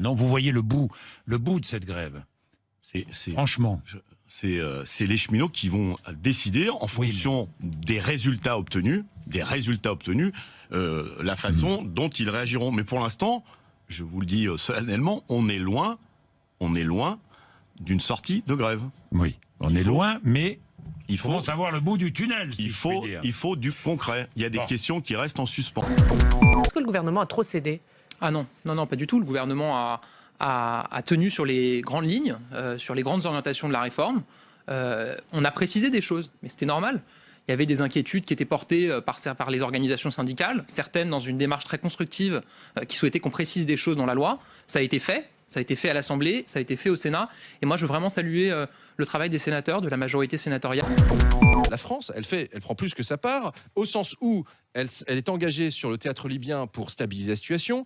non, vous voyez le bout de cette grève. Franchement. C'est les cheminots qui vont décider en fonction des résultats obtenus, la façon dont ils réagiront. Mais pour l'instant, je vous le dis solennellement, on est loin d'une sortie de grève. Oui, on est loin, mais il faut savoir le bout du tunnel. Si il faut du concret. Il y a des questions qui restent en suspens. Est-ce que le gouvernement a trop cédé ? Ah non, pas du tout. Le gouvernement a tenu sur les grandes lignes, sur les grandes orientations de la réforme. On a précisé des choses, mais c'était normal. Il y avait des inquiétudes qui étaient portées par les organisations syndicales, certaines dans une démarche très constructive qui souhaitaient qu'on précise des choses dans la loi. Ça a été fait. Ça a été fait à l'Assemblée, ça a été fait au Sénat. Et moi, je veux vraiment saluer le travail des sénateurs, de la majorité sénatoriale. La France, elle prend plus que sa part, au sens où elle est engagée sur le théâtre libyen pour stabiliser la situation,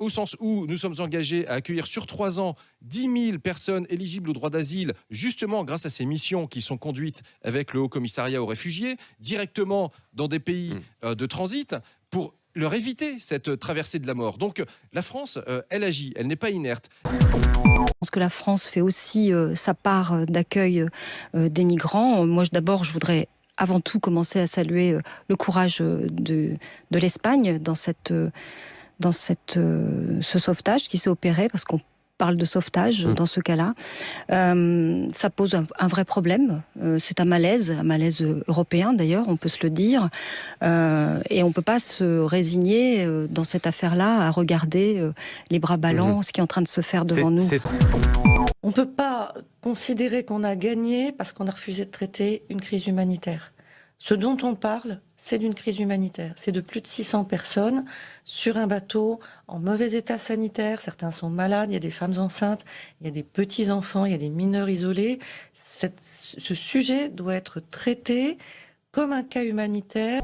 au sens où nous sommes engagés à accueillir sur 3 ans 10 000 personnes éligibles au droit d'asile, justement grâce à ces missions qui sont conduites avec le Haut Commissariat aux réfugiés, directement dans des pays de transit, pour leur éviter cette traversée de la mort. Donc la France, elle agit, elle n'est pas inerte. Je pense que la France fait aussi sa part d'accueil des migrants. Moi, d'abord, je voudrais avant tout commencer à saluer le courage de l'Espagne dans ce sauvetage qui s'est opéré, parce qu'on parle de sauvetage dans ce cas-là. Ça pose un vrai problème. C'est un malaise européen d'ailleurs, on peut se le dire. Et on ne peut pas se résigner dans cette affaire-là à regarder les bras ballants, ce qui est en train de se faire devant nous. On ne peut pas considérer qu'on a gagné parce qu'on a refusé de traiter une crise humanitaire. Ce dont on parle, c'est d'une crise humanitaire. C'est de plus de 600 personnes sur un bateau en mauvais état sanitaire. Certains sont malades, il y a des femmes enceintes, il y a des petits-enfants, il y a des mineurs isolés. Ce sujet doit être traité comme un cas humanitaire.